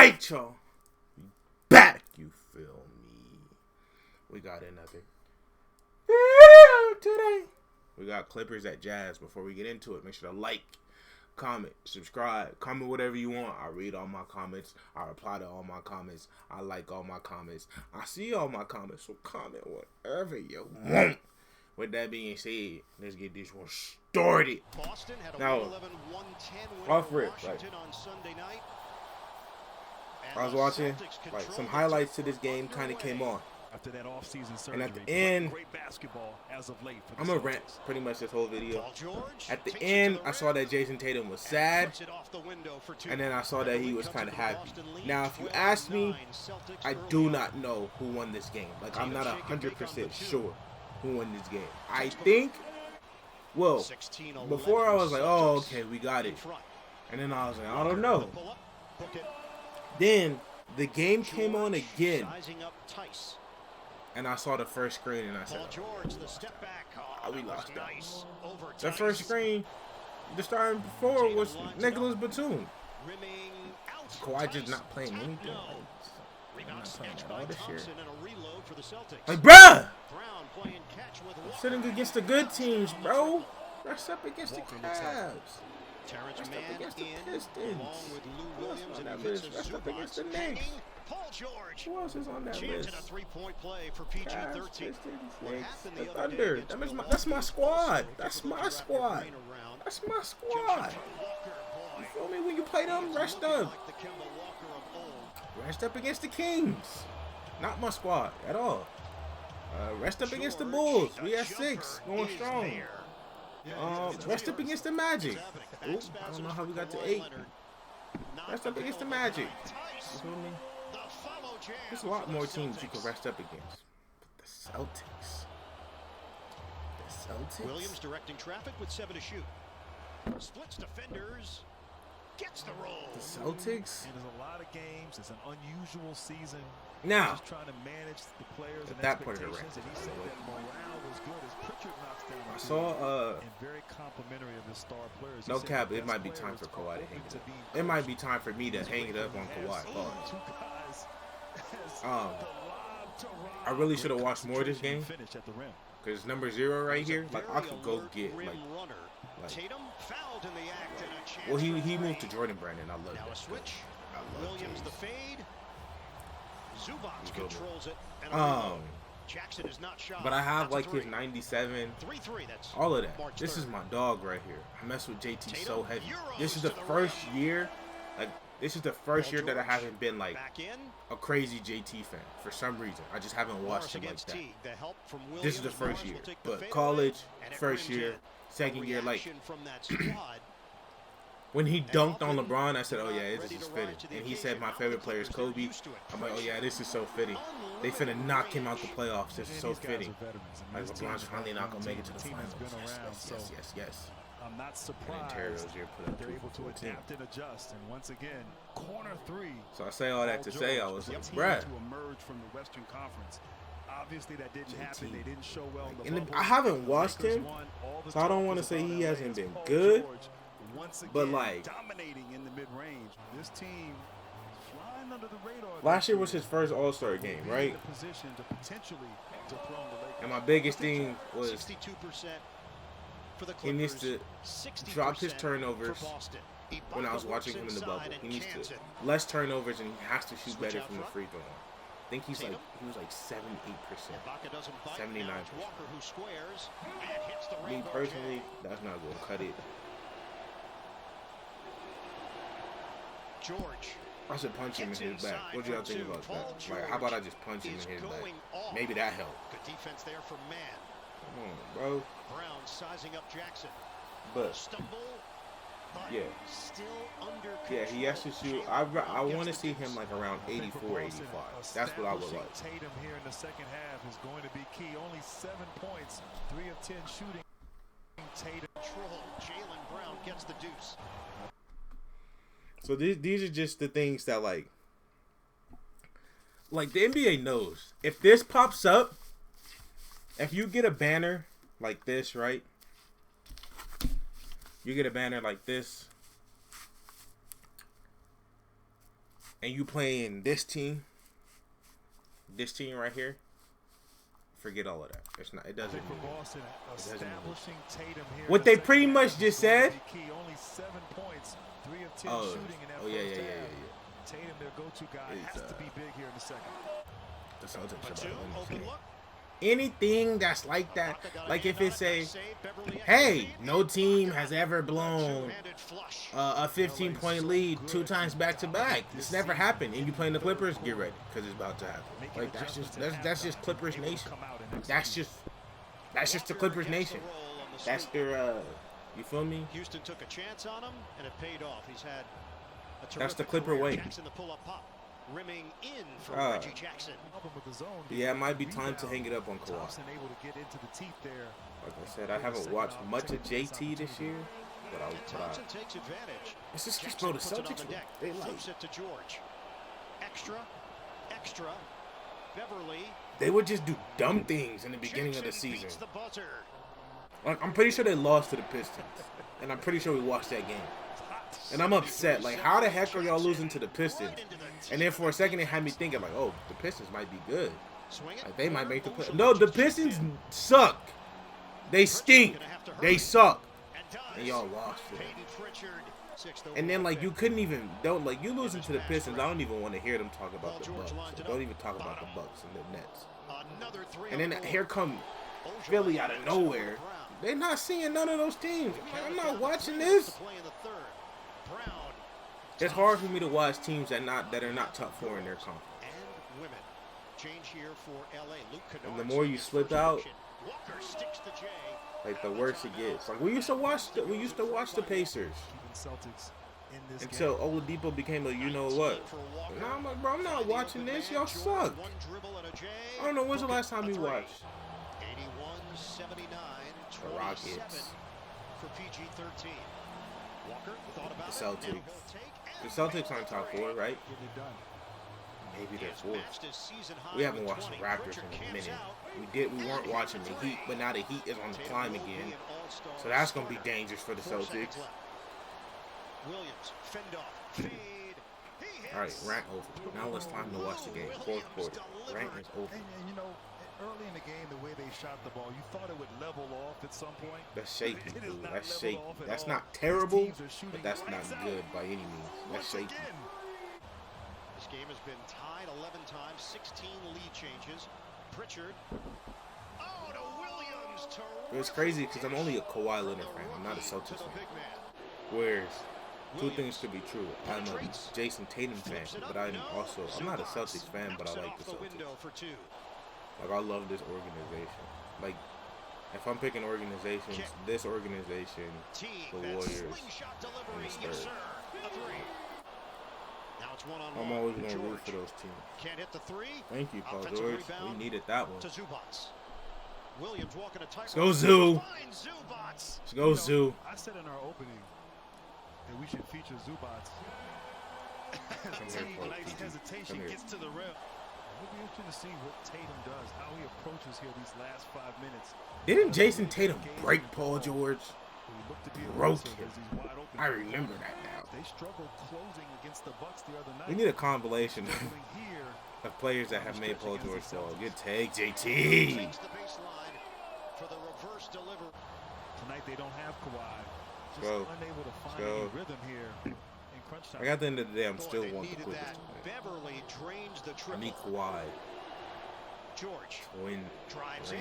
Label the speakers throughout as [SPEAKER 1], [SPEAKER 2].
[SPEAKER 1] right, y'all. We back, you feel me? We got another today. We got Clippers at Jazz. Before we get into it, make sure to like, comment, subscribe, comment whatever you want. I read all my comments. I reply to all my comments. I like all my comments. I see all my comments, so comment whatever you want. With that being said, let's get this one started.
[SPEAKER 2] Boston had a
[SPEAKER 1] now,
[SPEAKER 2] 111-110 win
[SPEAKER 1] off
[SPEAKER 2] over
[SPEAKER 1] rip,
[SPEAKER 2] Washington on Sunday night.
[SPEAKER 1] I was watching, like, some highlights to this game kind of came on.
[SPEAKER 3] After that off-season surgery,
[SPEAKER 1] and at the end,
[SPEAKER 3] great basketball as of late for the
[SPEAKER 1] I'm going to
[SPEAKER 3] Celtics.
[SPEAKER 1] rant pretty much this whole video.
[SPEAKER 2] George
[SPEAKER 1] At the end, I saw that Jason Tatum was sad, and then I saw that he was kind of happy. Now, if you ask me, I do not know who won this game. Like, I'm not 100% sure who won this game. I think, well, before I was like, oh, okay, we got it. And then I was like, I don't know. Then the game came on again, and I saw the first screen, and I said, oh, we lost that. The first screen, the starting before was Nicholas Batum. Kawhi just not playing anything. Like, I'm not playing at all this year. Like, bruh! Sitting against the good teams, bro. Rest up against the Cavs. Rest up against the Pistons. Who else is on that list? Rest up against the Knicks. Who else is on that list? Cavs, Pistons, Knicks, the Thunder. That's my squad. That's my squad. That's my squad. You feel me? When you play them, rest up. Rest up against the Kings. Not my squad at all. Rest up against the Bulls. We at 6, going strong. Rest up against the Magic. Ooh, I don't know how we got to 8. Rest up against the Magic. You feel me? There's a lot more teams you can rest up against. But the Celtics. The Celtics.
[SPEAKER 2] Williams directing traffic with 7 to shoot. Splits defenders. Gets the roll.
[SPEAKER 1] The Celtics.
[SPEAKER 3] And there's a lot of games. It's an unusual season.
[SPEAKER 1] Now,
[SPEAKER 3] just trying to manage the players
[SPEAKER 1] at that point of the rant, I saw
[SPEAKER 3] and very complimentary of the star players.
[SPEAKER 1] No cap, it might be time for Kawhi to hang it up. It might be time for me to hang it up on Kawhi. I really should have watched more of this game. Because number 0 right here, like, I could go get, like well, he moved to Jordan Brandon. I love that. I love
[SPEAKER 2] Williams the fade. Zubac controls it. Jackson is not shot.
[SPEAKER 1] But I have like his 97, all of that. This is my dog right here. I mess with JT so heavy. This is the first year, like this is the first year that I haven't been like a crazy JT fan for some reason. I just haven't watched him like that. This is the first year, but college, first year, second year, like when he dunked on LeBron, I said, oh yeah, this is fitting. And he said my favorite player is Kobe. I'm like, oh yeah, this is so fitting. They finna knock him out the playoffs. This is so fitting. Like LeBron's finally not gonna make it to the finals. Yes.
[SPEAKER 3] I'm not surprised they're able to adapt and adjust. And once again, corner 3.
[SPEAKER 1] So I say all that to say I was like, bruh.
[SPEAKER 3] To emerge from the Western Conference. Obviously that didn't happen. They didn't show well in the bubble.
[SPEAKER 1] I haven't watched him, so I don't want to say he hasn't been good. But like,
[SPEAKER 3] dominating in the mid-range. This team flying under the radar.
[SPEAKER 1] Last year was his first All-Star game, right? And my biggest thing was he needs to drop his turnovers when I was watching him in the bubble. He needs to less turnovers, and he has to shoot better from the free throw line. I think he was like 78%, 79%. Me personally, that's not going to cut it.
[SPEAKER 2] George.
[SPEAKER 1] I should punch him in his back. What do y'all think about that? Like, how about I just punch him in his back? Maybe that helped.
[SPEAKER 2] Good defense there from Man.
[SPEAKER 1] Come on, bro.
[SPEAKER 2] Brown sizing up Jackson.
[SPEAKER 1] But yeah,
[SPEAKER 2] still under
[SPEAKER 1] yeah, he has to shoot. I want to see him like around 84, 85. That's what I would like.
[SPEAKER 3] Tatum here in the second half is going to be key. Only 7 points, 3 of 10 shooting. Tatum
[SPEAKER 2] control. Jaylen Brown gets the deuce.
[SPEAKER 1] So these are just the things that like the NBA knows. If this pops up, if you get a banner like this, right? You get a banner like this. and you playing this team right here, forget all of that. It's not. It doesn't mean what they pretty much just said. Oh, yeah.
[SPEAKER 3] Tatum, their go-to guy, has to be big here in the second.
[SPEAKER 1] The Celtics anything that's like that, like if it's a, hey, no team has ever blown a 15-point lead 2 times back-to-back. This never happened, and you playing the Clippers, get ready, because it's about to happen. Like that's just Clippers Nation. That's just the Clippers Nation. That's their you feel me?
[SPEAKER 2] Houston took a chance on him, and it paid off. He's had a
[SPEAKER 1] that's the Clipper way.
[SPEAKER 2] Jackson, the pull-up pop. Rimming in for Reggie Jackson.
[SPEAKER 1] Yeah, it might be time to hang it up on Kawhi. Like I said, I haven't watched much of JT this year, but
[SPEAKER 2] Thompson takes advantage.
[SPEAKER 1] It's just bro, the Celtics, they like
[SPEAKER 2] it to George. Extra. Beverly.
[SPEAKER 1] They would just do dumb things in the beginning of the season. Like, I'm pretty sure they lost to the Pistons, and I'm pretty sure we watched that game. And I'm upset. Like, how the heck are y'all losing to the Pistons? And then for a second, it had me thinking, like, oh, the Pistons might be good. Like, they might make the play. No, the Pistons suck. They stink. They suck. And y'all lost it. And then, like, you couldn't even, like, you losing to the Pistons, I don't even want to hear them talk about the Bucks. So don't even talk about the Bucks and the Nets. And then here come Philly out of nowhere. They're not seeing none of those teams. I'm not watching this. It's hard for me to watch teams that are not top 4 in their conference. And the more you slip out, like the worse it gets. Like we used to watch the Pacers until Oladipo became a you know what. Now I'm like, bro, I'm not watching this. Y'all suck. I don't know when's the last time we watched the Rockets, the Celtics. The Celtics aren't top 4, right? Maybe they're 4th. We haven't watched the Raptors in a minute. We weren't watching the Heat, but now the Heat is on the climb again. So that's gonna be dangerous for the Celtics. Alright, rant over. Now it's time to watch the game. 4th quarter. Rant is over.
[SPEAKER 3] And you know, early in the game, the way they shot the ball, you thought it would level off at some point.
[SPEAKER 1] That's shaky, dude. That's shaky. That's not terrible, but that's not good by any means. That's shaky.
[SPEAKER 2] This game has been tied 11 times, 16 lead changes. Pritchard. Oh, to Williams.
[SPEAKER 1] It's crazy because I'm only a Kawhi Leonard fan. I'm not a Celtics fan. Whereas, two things could be true. I'm a Jason Tatum fan, but I'm not a Celtics fan, but I like the Celtics. Like, I love this organization. Like, if I'm picking organizations, this organization, the Warriors, and the Spurs. I'm always going to root for those teams. Thank you, Paul George. We needed that one. Let's go, Zoo. Let's go, Zoo.
[SPEAKER 3] I said in our opening that we should feature Zubats. Nice hesitation gets to the rim. It'll be interesting to see what Tatum does, how he approaches here these last 5 minutes.
[SPEAKER 1] Didn't Jason Tatum break Paul George? Broke him. I remember that now.
[SPEAKER 3] They struggled closing against the Bucks the other night.
[SPEAKER 1] We need a compilation of players that have made Paul George fall. Good take, JT.
[SPEAKER 3] Tonight they don't have Kawhi. Just unable to find any rhythm here.
[SPEAKER 1] Like at the end of the day, I'm still one of the quickest.
[SPEAKER 2] Beverly drains the triple.
[SPEAKER 1] I need Kawhi.
[SPEAKER 2] George
[SPEAKER 1] drives
[SPEAKER 2] in.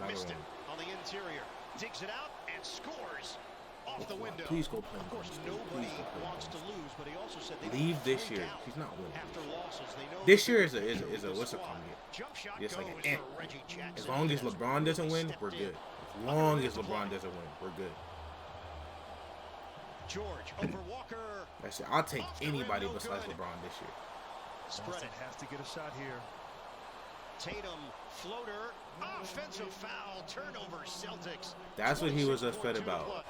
[SPEAKER 2] Missed it on the interior. Digs it out and scores off the window.
[SPEAKER 1] Please go play.
[SPEAKER 2] Of course, nobody wants to lose, but he also said they
[SPEAKER 1] leave this year. He's not winning.
[SPEAKER 2] After losses, they know
[SPEAKER 1] this year is a what's it called here? It's like an As long as LeBron doesn't win, we're good. As long as LeBron doesn't win, we're good.
[SPEAKER 2] George over Walker.
[SPEAKER 1] That's it. I'll take anybody besides LeBron this year.
[SPEAKER 3] Boston has to get a shot here.
[SPEAKER 2] Tatum floater, offensive foul, turnover Celtics.
[SPEAKER 1] That's what he was upset about.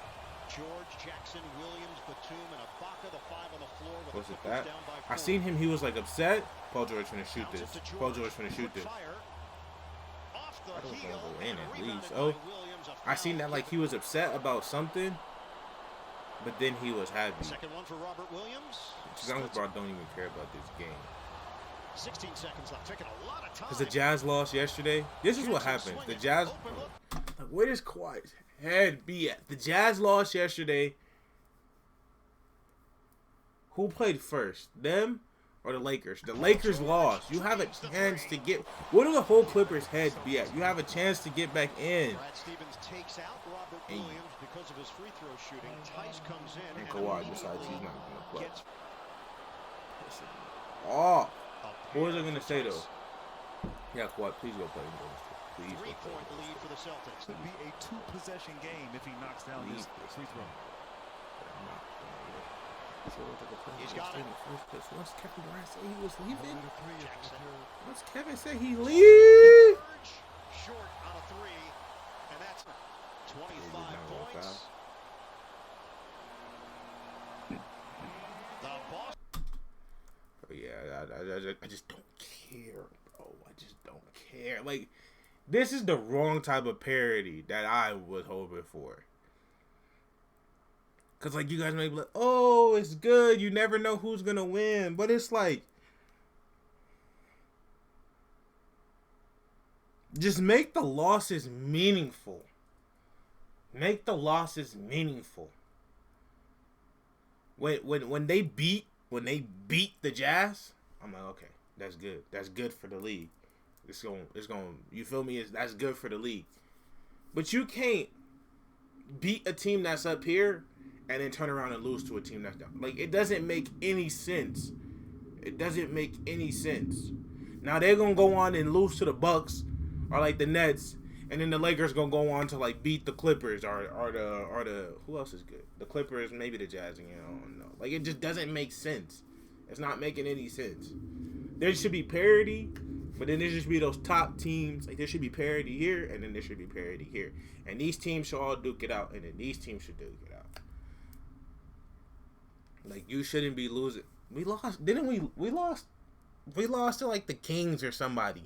[SPEAKER 2] George, Jackson, Williams, Batum, and Ibaka, the 5 on the floor.
[SPEAKER 1] Was it that? I seen him. He was like upset. Paul George finna shoot this. Paul George finna shoot this. I don't want to go in at least. Oh, I seen that like he was upset about something. But then he was happy.
[SPEAKER 2] Second one for Robert Williams.
[SPEAKER 1] Young bro don't even care about this game.
[SPEAKER 2] 16 seconds left. Taking a lot of time.
[SPEAKER 1] Because the Jazz lost yesterday. This is what happens. The Jazz. Like, where does Kawhi's head be at? The Jazz lost yesterday. Who played first? Them or the Lakers? The Lakers lost. You have a chance to get. Where do the whole Clippers' heads be at? You have a chance to get back in.
[SPEAKER 2] Brad Stevens takes out Robert Williams because of his free throw shooting. Tice comes in.
[SPEAKER 1] And Kawhi decides he's not going to play. Oh. What was I going to say, though? Yeah, Kawhi, please go play. Please go play.
[SPEAKER 2] 3-point lead for the Celtics.
[SPEAKER 3] Could be a 2-possession game if he knocks down this free throw.
[SPEAKER 2] He's got it.
[SPEAKER 1] Once Kevin Durant said he was leaving, once Kevin said he leave,
[SPEAKER 2] short on a 3, and that's 25 points. The Boston.
[SPEAKER 1] Oh, yeah, I just don't care, bro. I just don't care. Like, this is the wrong type of parody that I was hoping for. Because, like, you guys may be like, oh, it's good. You never know who's going to win. But it's like, just make the losses meaningful. Make the losses meaningful. When they beat the Jazz, I'm like, okay, that's good. That's good for the league. It's going. You feel me? That's good for the league. But you can't beat a team that's up here and then turn around and lose to a team that's down. Like, it doesn't make any sense. It doesn't make any sense. Now they're gonna go on and lose to the Bucks or like the Nets, and then the Lakers gonna go on to like beat the Clippers or the who else is good? The Clippers, maybe the Jazz again. I don't know. Like, it just doesn't make sense. It's not making any sense. There should be parity, but then there should be those top teams. Like, there should be parity here, and then there should be parity here, and these teams should all duke it out, and then these teams should duke it out. Like, you shouldn't be losing. We lost, didn't we? We lost to like the Kings or somebody.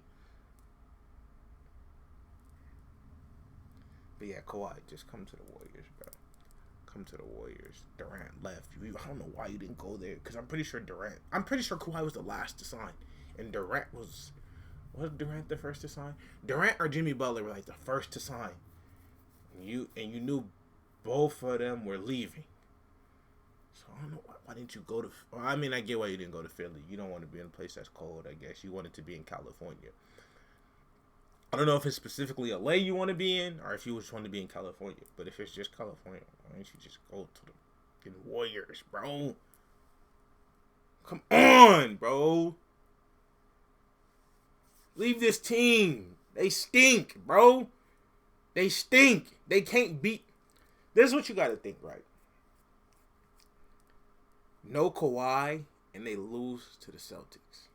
[SPEAKER 1] But yeah, Kawhi, just come to the Warriors, bro. Come to the Warriors. Durant left. I don't know why you didn't go there, because I'm pretty sure Kawhi was the last to sign, and Durant was Durant the first to sign? Durant or Jimmy Butler were like the first to sign. And you knew both of them were leaving. So I don't know why didn't you go to. Well, I mean, I get why you didn't go to Philly. You don't want to be in a place that's cold. I guess you wanted to be in California. I don't know if it's specifically LA you want to be in, or if you just want to be in California. But if it's just California, why don't you just go to the Warriors, bro? Come on, bro. Leave this team. They stink, bro. They stink. They can't beat. This is what you got to think, right? No Kawhi, and they lose to the Celtics.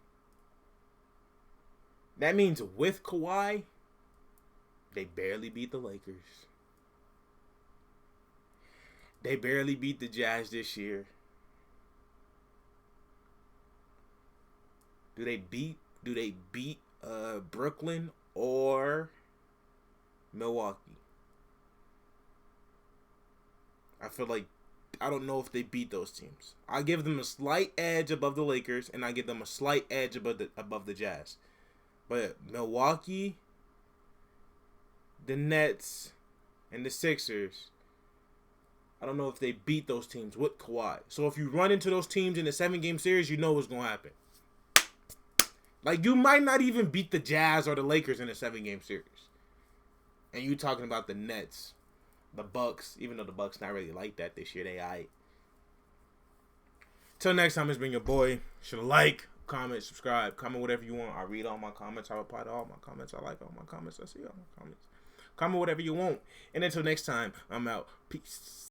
[SPEAKER 1] That means with Kawhi, they barely beat the Lakers. They barely beat the Jazz this year. Do they beat Brooklyn or Milwaukee? I feel like I don't know if they beat those teams. I give them a slight edge above the Lakers, and I give them a slight edge above the Jazz. But Milwaukee, the Nets, and the Sixers, I don't know if they beat those teams with Kawhi. So if you run into those teams in a 7-game series, you know what's going to happen. Like, you might not even beat the Jazz or the Lakers in a 7-game series. And you talking about the Nets, the Bucks, even though the Bucks not really like that this year, they aight. Till next time, it's been your boy. Should like, comment, subscribe, comment whatever you want. I read all my comments. I reply to all my comments. I like all my comments. I see all my comments. Comment whatever you want. And until next time, I'm out. Peace.